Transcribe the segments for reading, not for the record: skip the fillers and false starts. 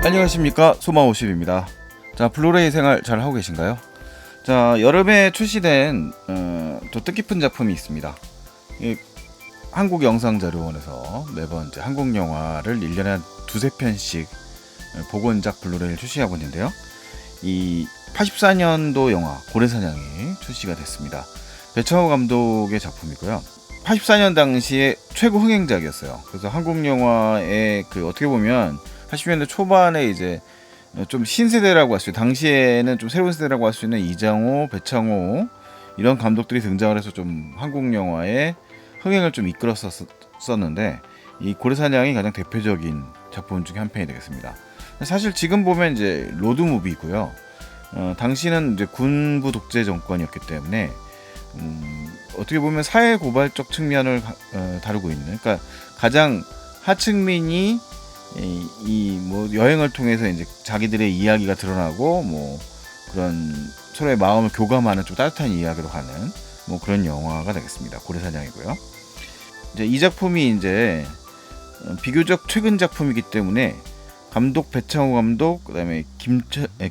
안녕하십니까, 소마50입니다. 자, 블루레이 생활 잘 하고 계신가요? 자, 여름에 출시된 또 뜻깊은 작품이 있습니다. 한국영상자료원에서 매번 이제 한국 영화를 1년에 한 두세 편씩 복원작 블루레이를 출시하고 있는데요. 이 84년도 영화 고래사냥이 출시가 됐습니다. 배창호 감독의 작품이고요. 84년 당시에 최고 흥행작이었어요. 그래서 한국 영화의 어떻게 보면 80년대 초반에 이제 좀 신세대라고 할 수 있는, 당시에는 좀 새로운 세대라고 할 수 있는 이장호, 배창호 이런 감독들이 등장을 해서 좀 한국 영화의 흥행을 좀 이끌었었는데, 이 고래사냥이 가장 대표적인 작품 중에 한 편이 되겠습니다. 사실 지금 보면 이제 로드무비고요. 당시는 이제 군부 독재 정권이었기 때문에 어떻게 보면 사회 고발적 측면을 다루고 있는, 그러니까 가장 하층민이 뭐 여행을 통해서 이제 자기들의 이야기가 드러나고 뭐 그런 서로의 마음을 교감하는 좀 따뜻한 이야기로 가는 뭐 그런 영화가 되겠습니다. 고래사냥이고요. 이제 이 작품이 이제 비교적 최근 작품이기 때문에 감독 배창호 감독, 그다음에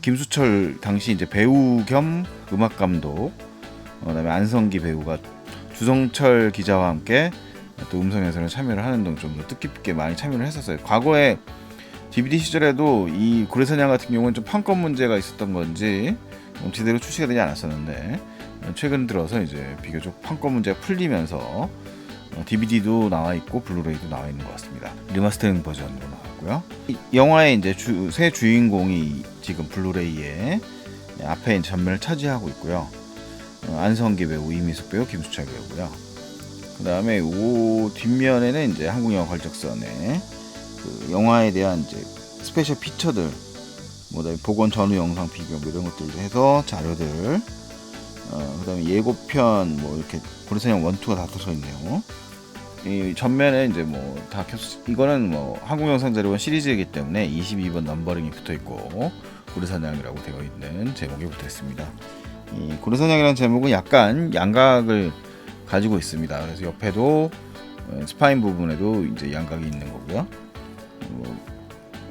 김수철 당시 이제 배우 겸 음악 감독, 그다음에 안성기 배우가 주성철 기자와 함께 또 음성 해설에 참여를 하는 등 좀 뜻깊게 많이 참여를 했었어요. 과거에 DVD 시절에도 이 고래사냥 같은 경우는 좀 판권 문제가 있었던 건지 제대로 출시가 되지 않았었는데, 최근 들어서 이제 비교적 판권 문제가 풀리면서 DVD도 나와 있고 블루레이도 나와 있는 것 같습니다. 리마스터링 버전으로 나왔고요. 이 영화의 이제 새 주인공이 지금 블루레이의 앞에 전면을 차지하고 있고요. 안성기 배우, 이미숙 배우, 김수철 배우고요. 그 다음에 뒷면에는 이제 한국영화 걸작선에 영화에 대한 이제 스페셜 피처들, 뭐 복원 전후 영상 비교 뭐 이런 것들도 해서 자료들, 그 다음에 예고편 뭐 이렇게 고래사냥 1, 2가 다 써져 있네요. 이 전면에 이제 뭐 다 이거는 뭐 한국영상자료원 시리즈이기 때문에 22번 넘버링이 붙어 있고 고래사냥이라고 되어 있는 제목이 붙어 있습니다. 이 고래사냥이라는 제목은 약간 양각을 가지고 있습니다. 그래서 옆에도 스파인 부분에도 이제 양각이 있는 거고요.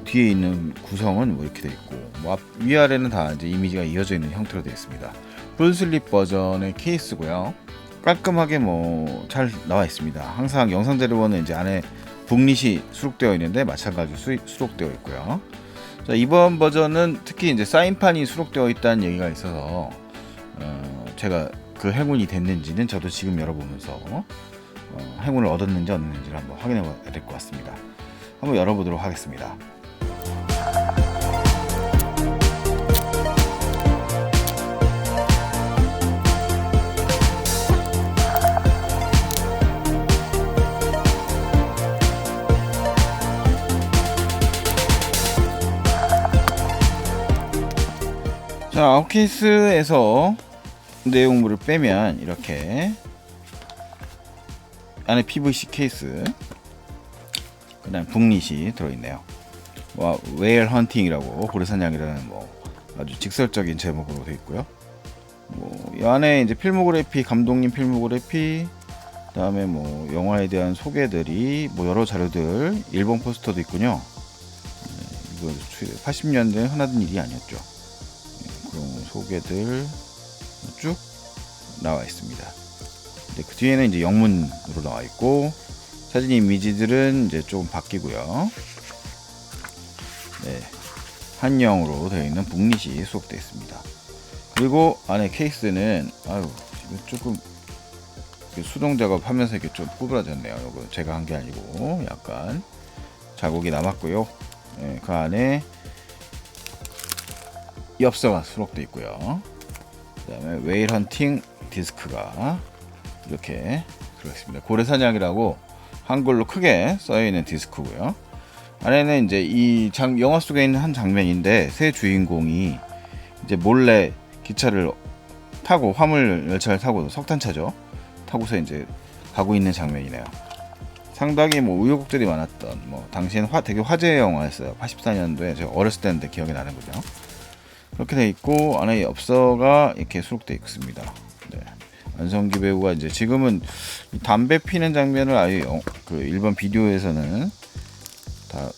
뒤에 있는 구성은 뭐 이렇게 돼 있고, 뭐 위아래는 다 이제 이미지가 이어져 있는 형태로 되어 있습니다. 풀슬립 버전의 케이스고요. 깔끔하게 뭐 잘 나와 있습니다. 항상 영상자료원은 이제 안에 북릿이 수록되어 있는데 마찬가지로 수록되어 있고요. 자, 이번 버전은 특히 이제 사인판이 수록되어 있다는 얘기가 있어서 제가 그 행운이 됐는지는 저도 지금 열어보면서 행운을 얻었는지 얻었는지를 한번 확인해 봐야 될 것 같습니다. 한번 열어보도록 하겠습니다. 자, 아웃케이스에서 내용물을 빼면 이렇게 안에 PVC 케이스, 그 다음 북릿이 들어있네요. 웨일 헌팅이라고, 고래사냥이라는 뭐 아주 직설적인 제목으로 되어 있고요. 뭐 이 안에 이제 필모그래피, 감독님 필모그래피, 그 다음에 뭐 영화에 대한 소개들이 뭐 여러 자료들, 일본 포스터도 있군요. 이거 80년대에 흔하던 일이 아니었죠. 그런 소개들 쭉 나와 있습니다. 그 뒤에는 이제 영문으로 나와 있고, 사진 이미지들은 이제 조금 바뀌고요. 네, 한영으로 되어 있는 북릿이 수록되어 있습니다. 그리고 안에 케이스는 조금 수동 작업하면서 이렇게 좀 구부러졌네요. 이거 제가 한 게 아니고 약간 자국이 남았고요. 네, 그 안에 엽서가 수록되어 있고요. 그 다음에 웨일 헌팅 디스크가 이렇게 들어있습니다. 고래사냥이라고 한글로 크게 써있는 디스크고요. 안에는 이제 이 영화 속에 있는 한 장면인데, 새 주인공이 이제 몰래 기차를 타고, 화물 열차를 타고, 석탄차죠, 타고서 이제 가고 있는 장면이네요. 상당히 뭐 우여곡절이 많았던, 뭐 당시에는 되게 화제의 영화였어요. 84년도에 제가 어렸을 때인데 기억이 나는 거죠. 그렇게 돼 있고, 안에 엽서가 이렇게 수록되어 있습니다. 네. 안성기 배우가 이제 지금은 담배 피는 장면을 아예 그 일반 비디오에서는 다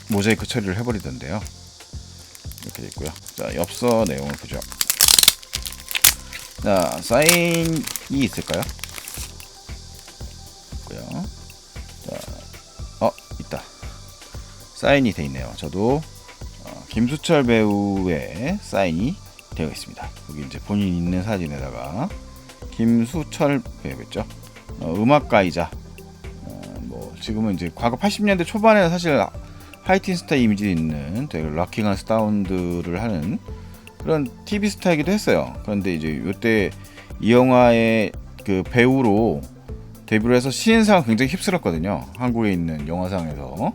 모자이크 처리를 해버리던데요. 이렇게 돼 있고요. 자, 엽서 내용을 보죠. 자, 사인이 있을까요? 있고요. 자, 있다. 사인이 돼 있네요. 저도 김수철 배우의 사인이 되어 있습니다. 여기 이제 본인 있는 사진에다가 김수철 배우겠죠. 음악가이자 뭐 지금은 이제 과거 80년대 초반에는 사실 하이틴스타 이미지 있는 되게 락킹한 사운드를 하는 그런 TV 스타이기도 했어요. 그런데 이제 이때 이 영화의 그 배우로 데뷔를 해서 신인상을 굉장히 휩쓸었거든요. 한국에 있는 영화상에서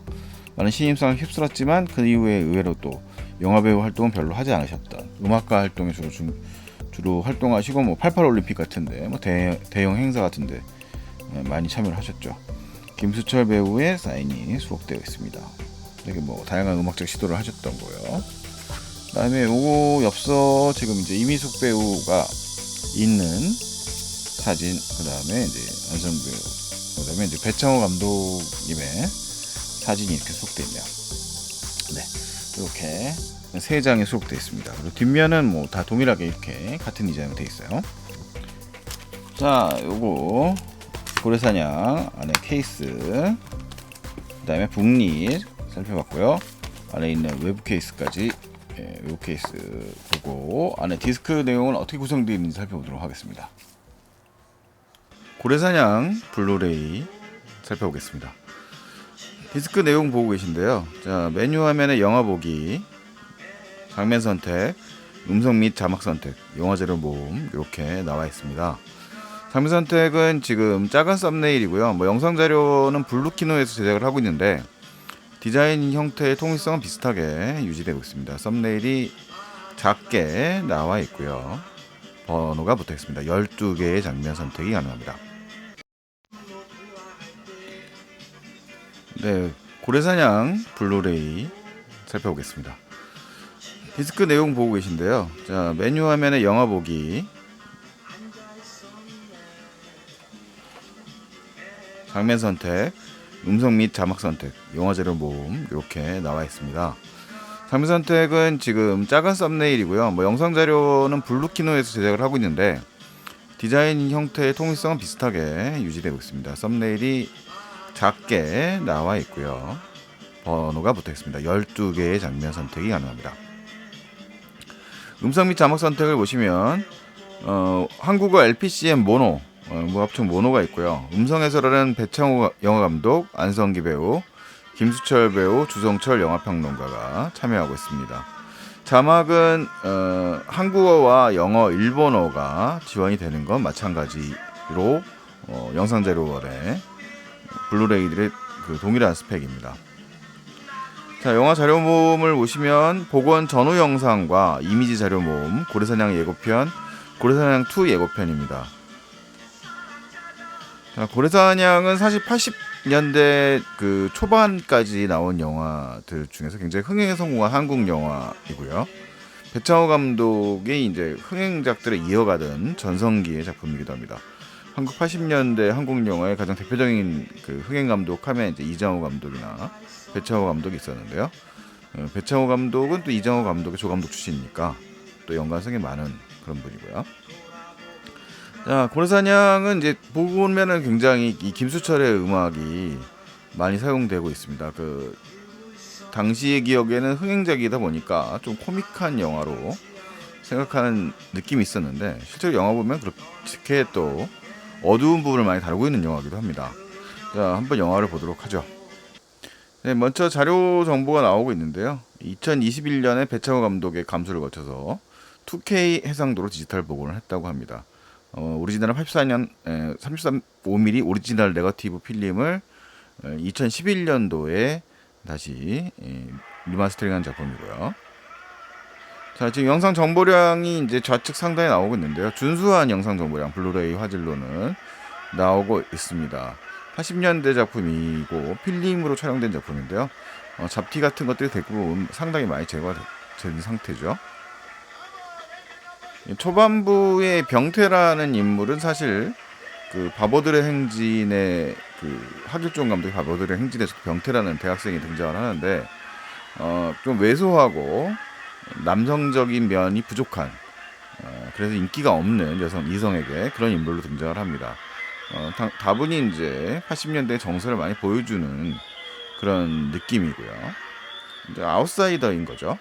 많은 신인상을 휩쓸었지만 그 이후에 의외로 또 영화배우 활동은 별로 하지 않으셨던 음악가 활동에 주로 활동하시고 뭐 88 올림픽 같은데 뭐 대형 행사 같은데 많이 참여를 하셨죠. 김수철 배우의 사인이 수록되어 있습니다. 되게 뭐 다양한 음악적 시도를 하셨던 거예요. 그다음에 요거 엽서 지금 이제 이미숙 배우가 있는 사진, 그다음에 이제 안성 배우, 그다음에 이제 배창호 감독님의 사진이 이렇게 수록되어 있네요. 네, 이렇게 세 장이 수록되어 있습니다. 그리고 뒷면은 뭐 다 동일하게 이렇게 같은 디자인으로 되어 있어요. 자, 요거 고래사냥 안에 케이스, 그다음에 북립 살펴봤고요. 안에 있는 외부 케이스까지 외부 케이스 보고 안에 디스크 내용은 어떻게 구성되어 있는지 살펴보도록 하겠습니다. 고래사냥 블루레이 살펴보겠습니다. 디스크 내용 보고 계신데요. 자, 메뉴 화면에 영화 보기, 장면 선택, 음성 및 자막 선택, 영화 재료 모음 이렇게 나와 있습니다. 장면 선택은 지금 작은 썸네일이고요. 뭐 영상 자료는 블루키노에서 제작을 하고 있는데 디자인 형태의 통일성은 비슷하게 유지되고 있습니다. 썸네일이 작게 나와 있고요. 번호가 붙어 있습니다. 12개의 장면 선택이 가능합니다. 네, 고래사냥 블루레이 살펴보겠습니다. 디스크 내용 보고 계신데요. 자, 메뉴 화면에 영화 보기, 장면 선택, 음성 및 자막 선택, 영화 재료 모음 이렇게 나와 있습니다. 장면 선택은 지금 작은 썸네일이고요. 뭐 영상 자료는 블루키노에서 제작을 하고 있는데 디자인 형태의 통일성은 비슷하게 유지되고 있습니다. 썸네일이 작게 나와 있고요. 번호가 붙어 있습니다. 12개의 장면 선택이 가능합니다. 음성 및 자막 선택을 보시면 한국어 LPCM 모노, 무합청 모노가 있고요. 음성 해설하는 배창호 영화감독, 안성기 배우, 김수철 배우, 주성철 영화평론가가 참여하고 있습니다. 자막은 한국어와 영어, 일본어가 지원이 되는 건 마찬가지로 영상자료원의 블루레이들의 그 동일한 스펙입니다. 자, 영화 자료 모음을 보시면 복원 전후 영상과 이미지 자료 모음, 고래사냥 예고편, 고래사냥 2 예고편입니다. 자, 고래사냥은 사실 80년대 그 초반까지 나온 영화들 중에서 굉장히 흥행에 성공한 한국 영화이고요. 배창호 감독이 이제 흥행작들을 이어가던 전성기의 작품이기도 합니다. 한국 80년대 한국 영화의 가장 대표적인 그 흥행 감독 하면 이제 이장호 감독이나 배창호 감독이 있었는데요. 배창호 감독은 또 이장호 감독의 조감독 출신이니까 또 연관성이 많은 그런 분이고요. 자, 고래사냥은 이제 보면은 굉장히 이 김수철의 음악이 많이 사용되고 있습니다. 그 당시의 기억에는 흥행작이다 보니까 좀 코믹한 영화로 생각하는 느낌이 있었는데 실제로 영화 보면 그렇게 또 어두운 부분을 많이 다루고 있는 영화이기도 합니다. 자, 한번 영화를 보도록 하죠. 네, 먼저 자료 정보가 나오고 있는데요. 2021년에 배창호 감독의 감수를 거쳐서 2K 해상도로 디지털 복원을 했다고 합니다. 오리지널은 84년 33.5mm 오리지널 네거티브 필름을 2011년도에 다시 리마스터링한 작품이고요. 자, 지금 영상 정보량이 이제 좌측 상단에 나오고 있는데요. 준수한 영상 정보량 블루레이 화질로는 나오고 있습니다. 80년대 작품이고 필름으로 촬영된 작품인데요. 잡티 같은 것들이 대부분 상당히 많이 제거가 된 상태죠. 초반부의 병태라는 인물은 사실 그 바보들의 행진의 그 하길종 감독의 바보들의 행진에서 병태라는 대학생이 등장을 하는데 좀 왜소하고 남성적인 면이 부족한, 그래서 인기가 없는 이성에게 그런 인물로 등장을 합니다. 다분히 이제 80년대 정서를 많이 보여주는 그런 느낌이고요. 이제 아웃사이더인 거죠.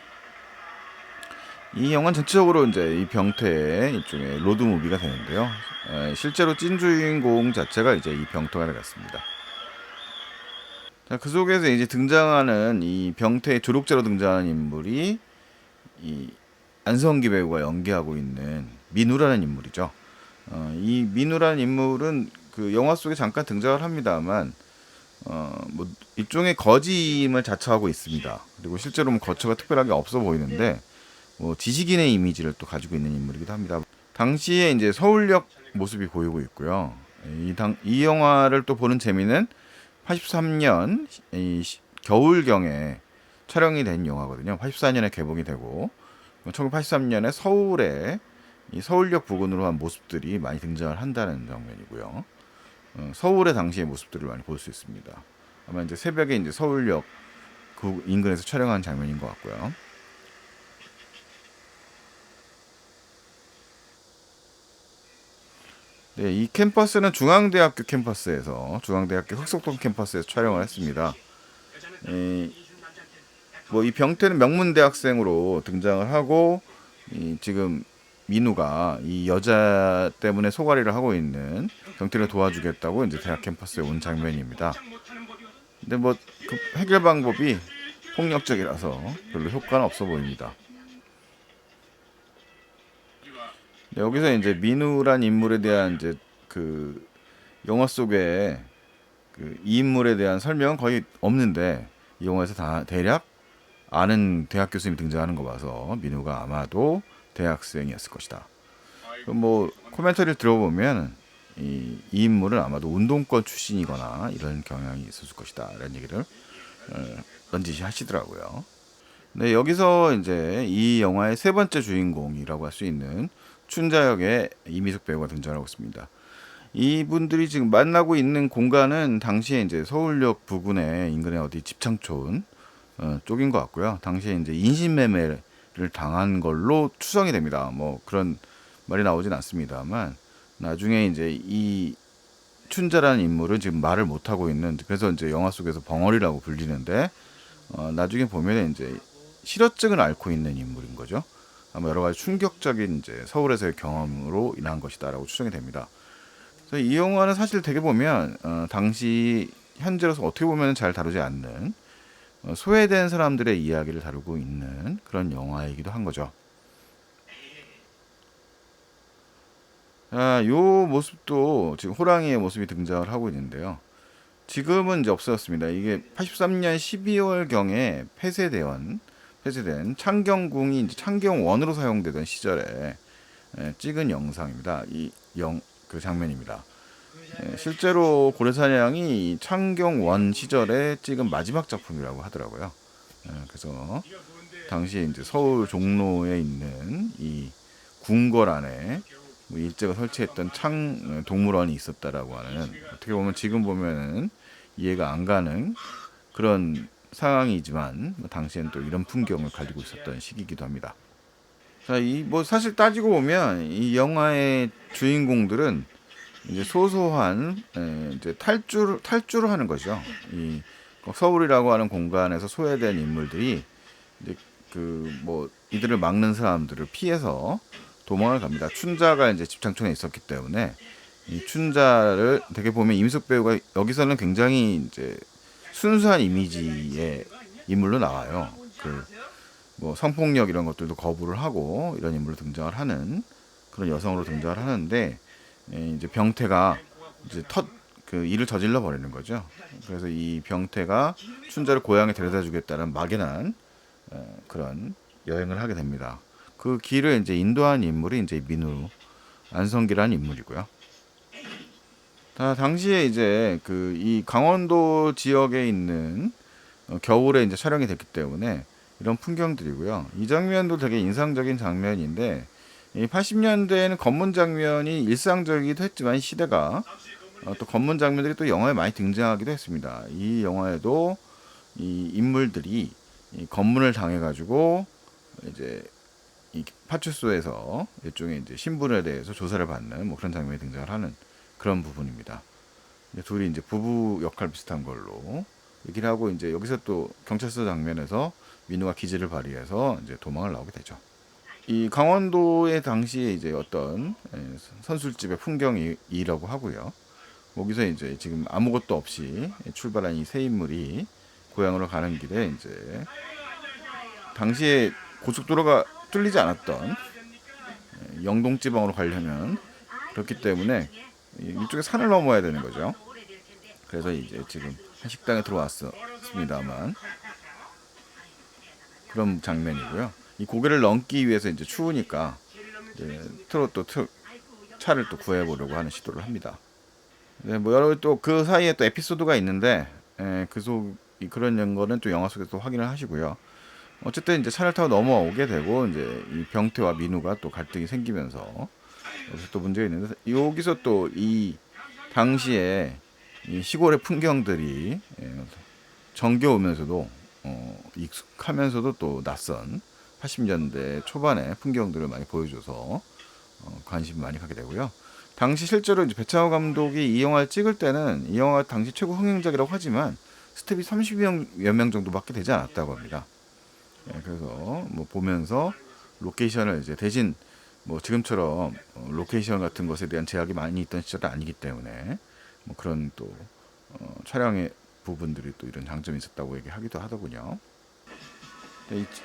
이 영화는 전체적으로 이제 이 병태의 일종의 로드 무비가 되는데요. 실제로 찐 주인공 자체가 이제 이 병태가 되겠습니다. 자, 그 속에서 이제 등장하는 이 병태의 조력자로 등장하는 인물이 이 안성기 배우가 연기하고 있는 민우라는 인물이죠. 이 민우라는 인물은 그 영화 속에 잠깐 등장을 합니다만, 뭐 일종의 거지임을 자처하고 있습니다. 그리고 실제로 뭐 거처가 특별하게 없어 보이는데, 뭐 지식인의 이미지를 또 가지고 있는 인물이기도 합니다. 당시에 이제 서울역 모습이 보이고 있고요. 이 영화를 또 보는 재미는 83년 겨울경에 촬영이 된 영화거든요. 84년에 개봉이 되고 1983년에 서울에 이 서울역 부근으로 한 모습들이 많이 등장을 한다는 장면이고요. 서울의 당시의 모습들을 많이 볼 수 있습니다. 아마 이제 새벽에 이제 서울역 그 인근에서 촬영한 장면인 것 같고요. 네, 이 캠퍼스는 중앙대학교 캠퍼스에서 중앙대학교 흑석동 캠퍼스에서 촬영을 했습니다. 뭐 이 병태는 명문대학생으로 등장을 하고 지금 민우가 이 여자 때문에 소가리를 하고 있는 병태를 도와주겠다고 이제 대학 캠퍼스에 온 장면입니다. 근데 뭐 그 해결 방법이 폭력적이라서 별로 효과는 없어 보입니다. 네, 여기서 이제 민우란 인물에 대한 이제 그 영화 속에 이 인물에 대한 설명은 거의 없는데, 이 영화에서 다 대략 아는 대학 교수님이 등장하는 거 봐서 민우가 아마도 대학생이었을 것이다. 뭐 코멘터리를 들어보면 이 인물은 아마도 운동권 출신이거나 이런 경향이 있었을 것이다 라는 얘기를 넌지시 하시더라고요. 네, 여기서 이제 이 영화의 세 번째 주인공이라고 할 수 있는 춘자 역의 이미숙 배우가 등장하고 있습니다. 이분들이 지금 만나고 있는 공간은 당시에 이제 서울역 부근의 인근의 어디 집창촌 쪽인 것 같고요. 당시에 이제 인신매매를 당한 걸로 추정이 됩니다. 뭐 그런 말이 나오진 않습니다만, 나중에 이제 이 춘자라는 인물은 지금 말을 못 하고 있는, 그래서 이제 영화 속에서 벙어리라고 불리는데, 나중에 보면 이제 실어증을 앓고 있는 인물인 거죠. 아마 여러 가지 충격적인 이제 서울에서의 경험으로 인한 것이다라고 추정이 됩니다. 그래서 이 영화는 사실 되게 보면 당시 현재로서 어떻게 보면 잘 다루지 않는 소외된 사람들의 이야기를 다루고 있는 그런 영화이기도 한 거죠. 요 모습도 지금 호랑이의 모습이 등장을 하고 있는데요. 지금은 이제 없어졌습니다. 이게 83년 12월경에 폐쇄된 창경궁이 이제 창경원으로 사용되던 시절에 찍은 영상입니다. 그 장면입니다. 실제로 고래사냥이 창경원 시절에 찍은 마지막 작품이라고 하더라고요. 그래서 당시에 이제 서울 종로에 있는 이 궁궐 안에 뭐 일제가 설치했던 동물원이 있었다라고 하는, 어떻게 보면 지금 보면은 이해가 안 가는 그런 상황이지만 당시엔 또 이런 풍경을 가지고 있었던 시기이기도 합니다. 자, 이 뭐 사실 따지고 보면 이 영화의 주인공들은 이제 소소한 이제 탈주를 하는 거죠. 이 서울이라고 하는 공간에서 소외된 인물들이 이제 그 뭐 이들을 막는 사람들을 피해서 도망을 갑니다. 춘자가 이제 집창촌에 있었기 때문에 이 춘자를 되게 보면 임숙 배우가 여기서는 굉장히 이제 순수한 이미지의 인물로 나와요. 그 뭐 성폭력 이런 것들도 거부를 하고 이런 인물로 등장을 하는 그런 여성으로 등장을 하는데, 이제 병태가 이제 그 일을 저질러 버리는 거죠. 그래서 이 병태가 춘자를 고향에 데려다 주겠다는 막연한 그런 여행을 하게 됩니다. 그 길을 이제 인도한 인물이 이제 민우 안성기라는 인물이고요. 당시에 이제 그 이 강원도 지역에 있는 겨울에 이제 촬영이 됐기 때문에 이런 풍경들이고요. 이 장면도 되게 인상적인 장면인데, 이 80년대에는 검문 장면이 일상적이기도 했지만 시대가 또 검문 장면들이 또 영화에 많이 등장하기도 했습니다. 이 영화에도 이 인물들이 이 검문을 당해가지고 이제 이 파출소에서 일종의 이제 신분에 대해서 조사를 받는 뭐 그런 장면이 등장을 하는 그런 부분입니다. 둘이 이제 부부 역할 비슷한 걸로 얘기를 하고 이제 여기서 또 경찰서 장면에서 민우가 기지를 발휘해서 이제 도망을 나오게 되죠. 이 강원도의 당시에 이제 어떤 선술집의 풍경이라고 하고요. 거기서 이제 지금 아무것도 없이 출발한 이 세 인물이 고향으로 가는 길에 이제 당시에 고속도로가 뚫리지 않았던 영동 지방으로 가려면 그렇기 때문에 이쪽에 산을 넘어야 되는 거죠. 그래서 이제 지금 한 식당에 들어왔습니다만 그런 장면이고요. 이 고개를 넘기 위해서 이제 추우니까 이제 차를 또 구해보려고 하는 시도를 합니다. 네, 뭐 여러 또 그 사이에 또 에피소드가 있는데 그런 거는 또 영화 속에서 또 확인을 하시고요. 어쨌든 이제 차를 타고 넘어오게 되고 이제 이 병태와 민우가 또 갈등이 생기면서 여기서 또 문제가 있는데 여기서 또 이 당시에 이 시골의 풍경들이 정겨우면서도 익숙하면서도 또 낯선 80년대 초반의 풍경들을 많이 보여줘서 관심 많이 갖게 되고요. 당시 실제로 이제 배창호 감독이 이 영화를 찍을 때는 이 영화 당시 최고 흥행작이라고 하지만 스텝이 30여 명 정도밖에 되지 않았다고 합니다. 그래서 뭐 보면서 로케이션을 이제 대신 뭐 지금처럼 로케이션 같은 것에 대한 제약이 많이 있던 시절이 아니기 때문에 뭐 그런 또 촬영의 부분들이 또 이런 장점이 있었다고 얘기하기도 하더군요.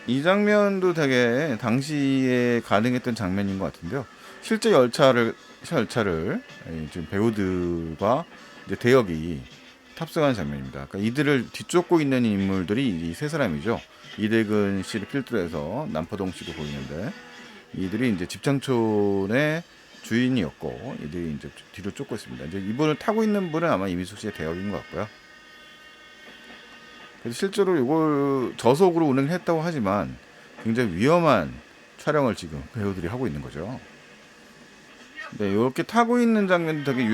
이 장면도 되게 당시에 가능했던 장면인 것 같은데요. 실제 열차를 지금 배우들과 이제 대역이 탑승하는 장면입니다. 그러니까 이들을 뒤쫓고 있는 인물들이 이 세 사람이죠. 이대근 씨를 필두로 해서 남포동 씨도 보이는데 이들이 이제 집창촌의 주인이었고 이들이 이제 뒤로 쫓고 있습니다. 이제 이분을 타고 있는 분은 아마 이미숙 씨의 대역인 것 같고요. 그래서 실제로 이걸 저속으로 운행했다고 하지만 굉장히 위험한 촬영을 지금 배우들이 하고 있는 거죠. 네, 이렇게 타고 있는 장면도 되게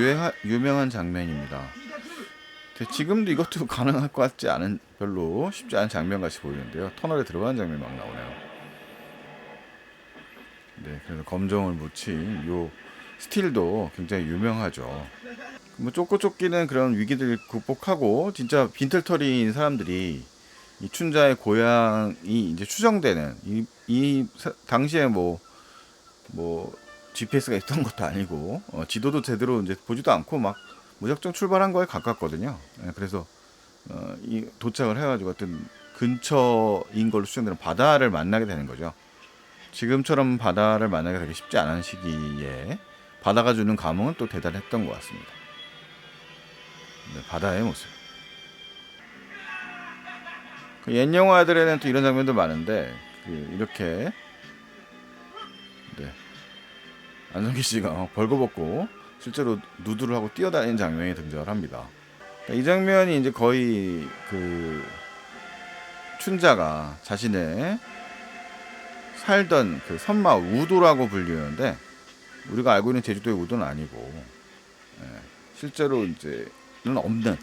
유명한 장면입니다. 지금도 이것도 가능할 것 같지 않은 별로 쉽지 않은 장면 같이 보이는데요. 터널에 들어가는 장면이 막 나오네요. 네, 그래서 검정을 묻힌 요 스틸도 굉장히 유명하죠. 뭐 쫓고 쫓기는 그런 위기들을 극복하고 진짜 빈털터리인 사람들이 이 춘자의 고향이 이제 추정되는 당시에 뭐 GPS가 있던 것도 아니고 지도도 제대로 이제 보지도 않고 막 무작정 출발한 거에 가깝거든요. 그래서 이 도착을 해가지고 어떤 근처인 걸로 추정되는 바다를 만나게 되는 거죠. 지금처럼 바다를 만나기 되게 쉽지 않은 시기에 바다가 주는 감흥은 또 대단했던 것 같습니다. 네, 바다의 모습. 옛 영화들에는 또 이런 장면도 많은데 이렇게 네, 안성기 씨가 벌거벗고 실제로 누드를 하고 뛰어다니는 장면이 등장을 합니다. 이 장면이 이제 거의 그 춘자가 자신의 살던 그 선마을 우도라고 불리는데 우리가 알고 있는 제주도의 우도는 아니고 실제로 이제는 없는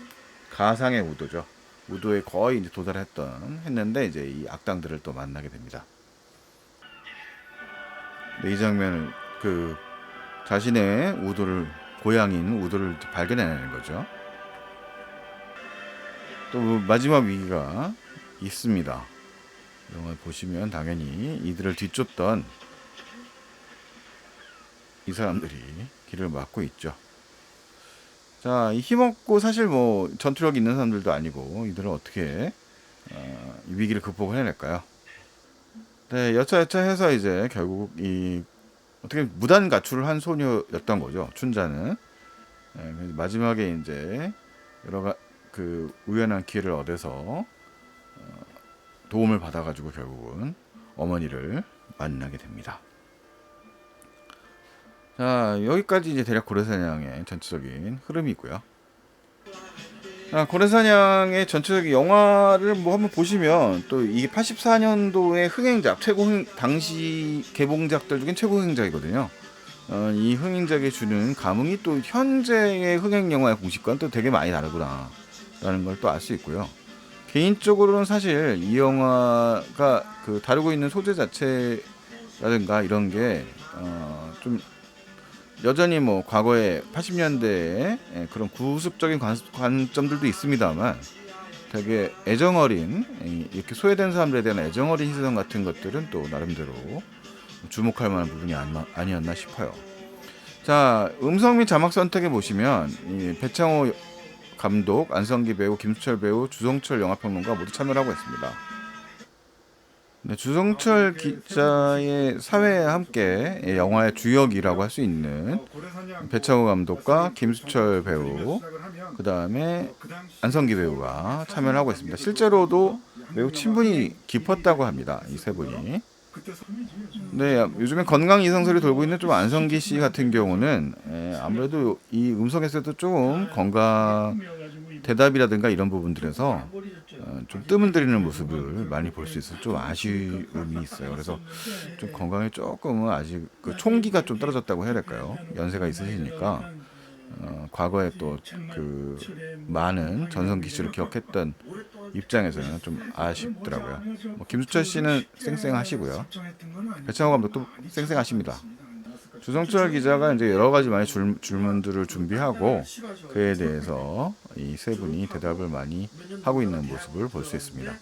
가상의 우도죠. 우도에 거의 이제 했는데 이제 이 악당들을 또 만나게 됩니다. 네, 이 장면을 그 자신의 고향인 우도를 발견해내는 거죠. 또 마지막 위기가 있습니다. 영화를 보시면 당연히 이들을 뒤쫓던 이 사람들이 길을 막고 있죠. 자, 힘없고 사실 뭐 전투력 있는 사람들도 아니고 이들은 어떻게 이 위기를 극복을 해낼까요? 네, 여차여차해서 이제 결국 이 어떻게 무단 가출을 한 소녀였던 거죠. 춘자는 마지막에 이제 그 우연한 기회를 얻어서 도움을 받아가지고 결국은 어머니를 만나게 됩니다. 자, 여기까지 이제 대략 고래사냥의 전체적인 흐름이고요. 고래사냥의 전체적인 영화를 뭐 한번 보시면 또 이게 84년도의 흥행작, 당시 개봉작들 중엔 최고 흥행작이거든요. 이 흥행작이 주는 감흥이 또 현재의 흥행 영화의 공식과는 또 되게 많이 다르구나 라는 걸 또 알 수 있고요. 개인적으로는 사실 이 영화가 그 다루고 있는 소재 자체라든가 이런 게 좀 여전히 뭐 과거에 80년대에 그런 구습적인 관점들도 있습니다만 되게 애정어린 이렇게 소외된 사람들에 대한 애정어린 희생 같은 것들은 또 나름대로 주목할 만한 부분이 아니었나 싶어요. 자, 음성 및 자막 선택에 보시면 이 배창호 감독, 안성기 배우, 김수철 배우, 주성철 영화평론가 모두 참여를 하고 있습니다. 네, 주성철 기자의 사회와 함께 영화의 주역이라고 할 수 있는 배창호 감독과 김수철 배우, 그 다음에 안성기 배우가 참여를 하고 있습니다. 실제로도 매우 친분이 깊었다고 합니다. 이 세 분이. 네, 요즘에 건강 이상설이 돌고 있는 좀 안성기 씨 같은 경우는 아무래도 이 음성에서도 조금 건강 대답이라든가 이런 부분들에서 좀 뜸을 들이는 모습을 많이 볼 수 있어서 좀 아쉬움이 있어요. 그래서 좀 건강에 조금은 아직 그 총기가 좀 떨어졌다고 해야 될까요? 연세가 있으시니까 과거에 또 그 많은 전성기 씨를 기억했던 입장에서는 좀 아쉽더라고요. 뭐 김수철 씨는 쌩쌩하시고요. 배창호 감독도 쌩쌩하십니다. 주성철 기자가 이제 여러 가지 많이 질문들을 준비하고 그에 대해서 이 세 분이 대답을 많이 하고 있는 모습을 볼 수 있습니다.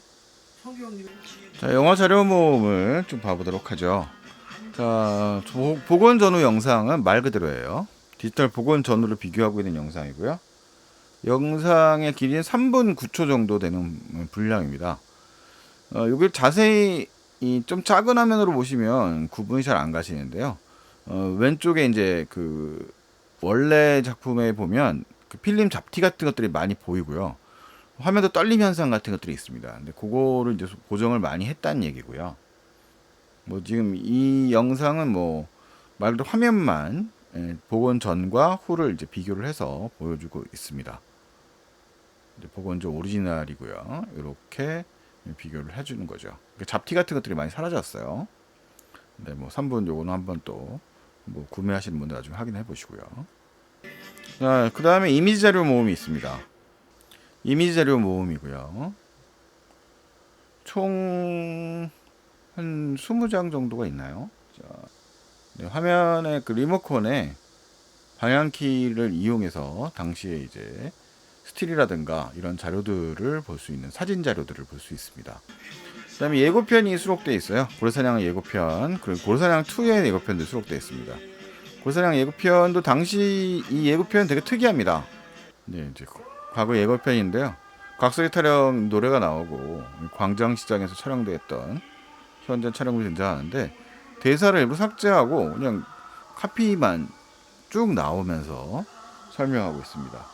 자, 영화 자료 모음을 좀 봐보도록 하죠. 자, 복원 전후 영상은 말 그대로예요. 디지털 복원 전후를 비교하고 있는 영상이고요. 영상의 길이는 3분 9초 정도 되는 분량입니다. 여기 자세히 좀 작은 화면으로 보시면 구분이 잘 안 가시는데요. 왼쪽에 이제 그 원래 작품에 보면 그 필름 잡티 같은 것들이 많이 보이고요. 화면도 떨림 현상 같은 것들이 있습니다. 근데 그거를 이제 고정을 많이 했다는 얘기고요. 뭐 지금 이 영상은 뭐 말 그대로 화면만 복원 전과 후를 이제 비교를 해서 보여주고 있습니다. 복원 전 오리지널이고요. 이렇게 비교를 해주는 거죠. 잡티 같은 것들이 많이 사라졌어요. 네, 뭐 3분 요거는 한번 또 뭐 구매하시는 분들 나중에 확인해 보시고요. 자, 그 다음에 이미지 자료 모음이 있습니다. 이미지 자료 모음이고요. 총 한 20장 정도가 있나요? 자, 네, 화면에 그 리모컨에 방향키를 이용해서 당시에 이제 스틸이라든가 이런 자료들을 볼 수 있는 사진 자료들을 볼 수 있습니다. 그 다음에 예고편이 수록되어 있어요. 고래사냥 예고편, 그리고 고래사냥 2의 예고편도 수록되어 있습니다. 고래사냥 예고편도 당시 이 예고편 되게 특이합니다. 네, 이제 과거 예고편인데요. 각설이 타령 노래가 나오고 광장시장에서 촬영됐던 현장 촬영물이 등장하는데 대사를 일부 삭제하고 그냥 카피만 쭉 나오면서 설명하고 있습니다.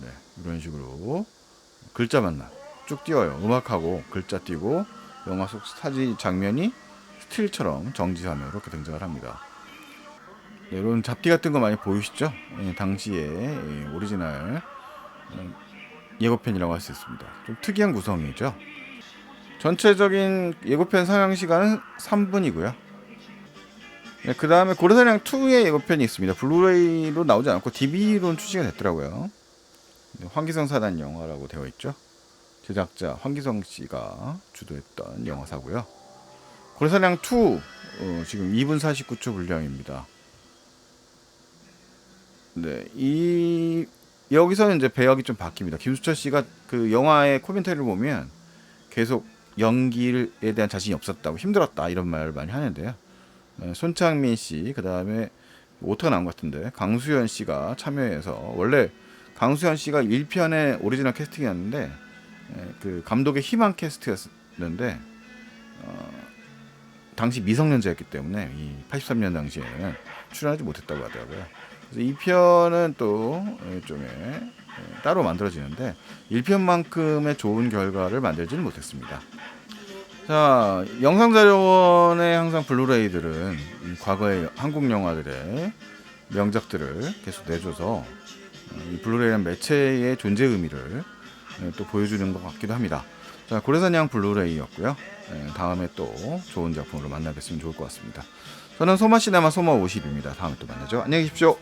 네, 이런 식으로 글자만 쭉 띄워요. 음악하고 글자 띄고 영화 속 사진 장면이 스틸처럼 정지화면으로 이렇게 등장을 합니다. 네, 이런 잡티 같은 거 많이 보이시죠? 당시에 오리지널 예고편이라고 할 수 있습니다. 좀 특이한 구성이죠. 전체적인 예고편 상영 시간은 3분이고요. 네, 그 다음에 고래사냥 2의 예고편이 있습니다. 블루레이로 나오지 않고 DVD로는 출시가 됐더라고요. 네, 황기성 사단 영화라고 되어 있죠. 제작자 황기성 씨가 주도했던 영화사고요. 고래사냥 2 지금 2분 49초 분량입니다. 네, 여기서는 이제 배역이 좀 바뀝니다. 김수철 씨가 그 영화의 코멘터리를 보면 계속 연기에 대한 자신이 없었다고 힘들었다 이런 말을 많이 하는데요. 손창민 씨, 그 다음에 오타가 나온 것 같은데 강수현 씨가 참여해서 원래 강수현 씨가 1편의 오리지널 캐스팅이었는데 그 감독의 희망 캐스트였는데 당시 미성년자였기 때문에 이 83년 당시에는 출연하지 못했다고 하더라고요. 그래서 2편은 또 일종의 따로 만들어지는데 1편만큼의 좋은 결과를 만들지는 못했습니다. 자, 영상자료원의 항상 블루레이들은 과거의 한국 영화들의 명작들을 계속 내줘서 이 블루레이라는 매체의 존재 의미를 또 보여주는 것 같기도 합니다. 자, 고래사냥 블루레이였고요. 다음에 또 좋은 작품으로 만나뵀으면 좋을 것 같습니다. 저는 소마시네마 소마50입니다. 다음에 또 만나죠. 안녕히 계십시오.